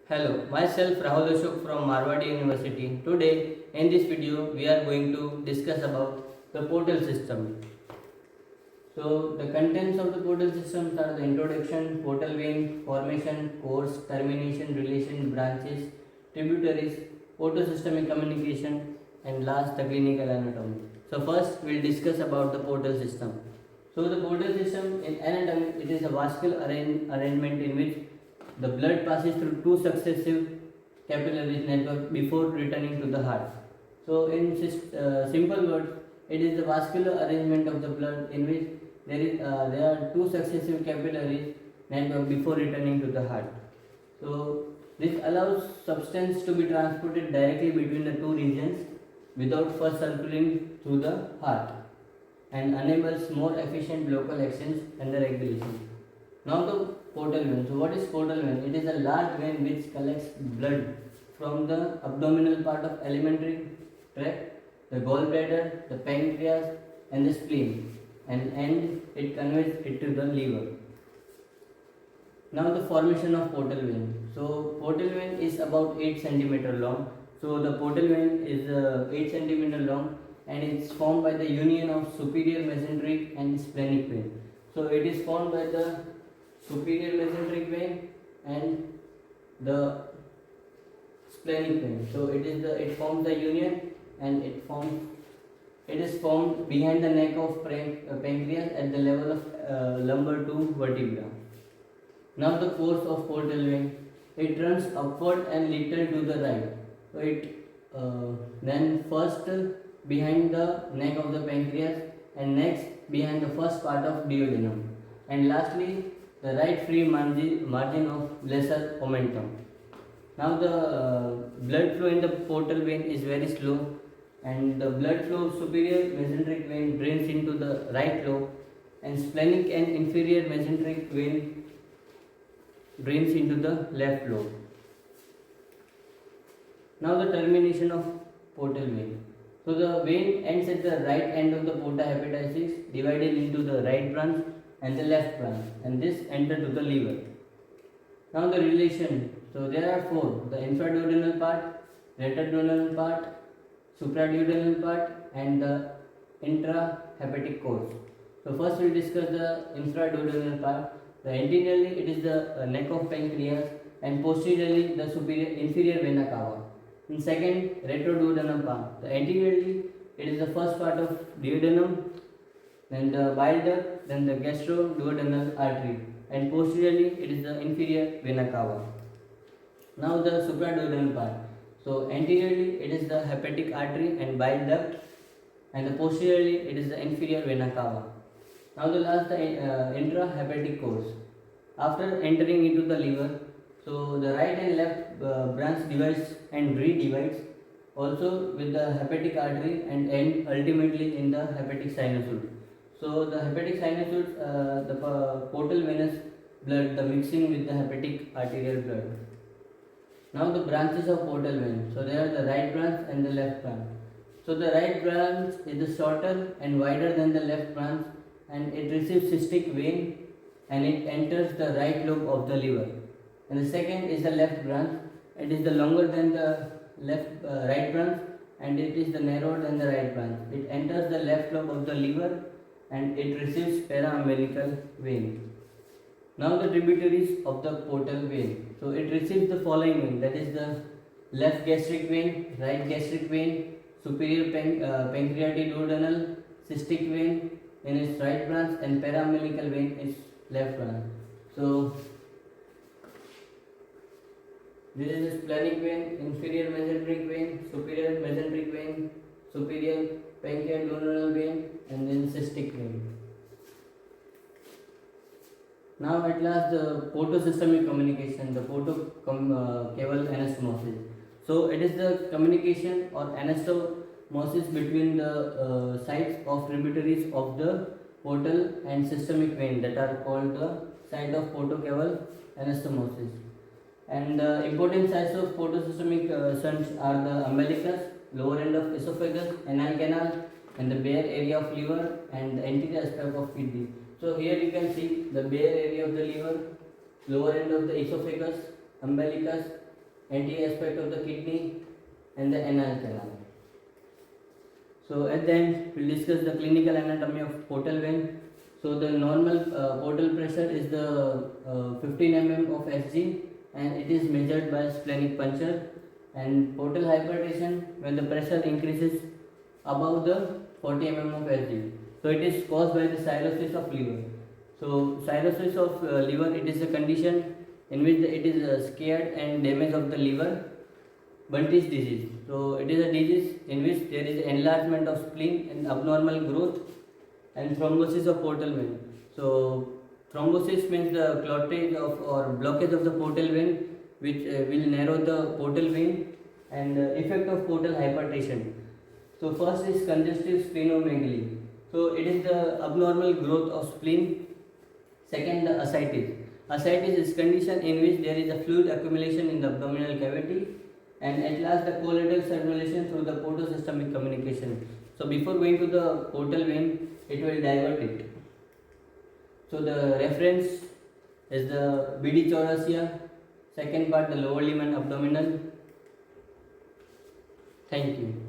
Hello, myself Rahul Ashok from Marwadi University. Today, in this video, we are going to discuss about the portal system. So, the contents of the portal systems are the introduction, portal vein, formation, course, termination, relation, branches, tributaries, portosystemic communication, and last the clinical anatomy. So, first we'll discuss about the portal system. So, the portal system in anatomy, it is a vascular arrangement in which the blood passes through two successive capillaries network before returning to the heart. So, in simple words, it is the vascular arrangement of the blood in which there are two successive capillaries network before returning to the heart. So, this allows substance to be transported directly between the two regions without first circulating through the heart and enables more efficient local actions and the regulation. Now the portal vein. So what is portal vein? It is a large vein which collects blood from the abdominal part of alimentary tract, the gallbladder, the pancreas and the spleen, and it conveys it to the liver. Now the formation of portal vein. So portal vein is about 8 cm long. So the portal vein is 8 cm long and it's formed by the union of superior mesenteric and splenic vein. So it is formed by the superior mesenteric vein and the splenic vein. So it forms the union and it is formed behind the neck of pancreas at the level of lumbar 2 vertebra. Now the course of portal vein, it runs upward and little to the right. So it then first behind the neck of the pancreas and next behind the first part of duodenum and lastly the right free margin of lesser omentum. Now the blood flow in the portal vein is very slow and the blood flow of superior mesenteric vein drains into the right lobe and splenic and inferior mesenteric vein drains into the left lobe. Now the termination of portal vein. So the vein ends at the right end of the porta hepaticis divided into the right branch and the left branch and this enter to the liver. Now the relation. So there are four: the infraduodenal part, retroduodenal part, supraduodenal part and the intrahepatic course. So first we will discuss the infraduodenal part. The anteriorly it is the neck of pancreas and posteriorly the inferior vena cava. In second, retroduodenal part. The anteriorly it is the first part of duodenum, then the bile duct, then the gastroduodenal artery, and posteriorly it is the inferior vena cava. Now the supraduodenal part. So anteriorly it is the hepatic artery and bile duct, and posteriorly it is the inferior vena cava. Now the last, the intrahepatic course. After entering into the liver, so the right and left branch divides and redivides also with the hepatic artery and end ultimately in the hepatic sinusoid. So the hepatic sinusoid, the portal venous blood, the mixing with the hepatic arterial blood. Now the branches of portal vein. So there are the right branch and the left branch. So the right branch is the shorter and wider than the left branch and it receives cystic vein and it enters the right lobe of the liver. And the second is the left branch. It is the longer than the right branch and it is the narrower than the right branch. It enters the left lobe of the liver and it receives para-umbilical vein. Now the tributaries of the portal vein. So it receives the following vein, that is the left gastric vein, right gastric vein, superior pancreatiduodenal cystic vein in its right branch and para-umbilical vein is left branch. So this is the splenic vein, inferior mesenteric vein, superior mesenteric vein, superior pancreatiduodenal vein and then cystic vein. Now at last the portosystemic communication, the portocaval anastomosis. So it is the communication or anastomosis between the sites of tributaries of the portal and systemic vein that are called the site of portocaval anastomosis. And the important sites of portosystemic shunts are the umbilicus, lower end of esophagus, anal canal, and the bare area of liver and the anterior aspect of kidney. So here you can see the bare area of the liver, lower end of the esophagus, umbilicus, anterior aspect of the kidney, and the anal canal. So at the end, we'll discuss the clinical anatomy of portal vein. So the normal portal pressure is the 15 mm of Hg, and it is measured by splenic puncture. And portal hypertension, when the pressure increases above the 40 mm of Hg. So it is caused by the cirrhosis of liver. So cirrhosis of liver, it is a condition in which it is scared and damage of the liver. Bunty's disease. So it is a disease in which there is enlargement of spleen and abnormal growth and thrombosis of portal vein. So thrombosis means the clottage of or blockage of the portal vein, which will narrow the portal vein, and effect of portal hypertension. So first is congestive splenomegaly. So it is the abnormal growth of spleen. Second, the ascites. Ascites is condition in which there is a fluid accumulation in the abdominal cavity, and at last the collateral circulation through the portosystemic communication. So before going to the portal vein, it will divert it. So the reference is the BD Chaurasia, second part the lower limb and abdominal. Thank you.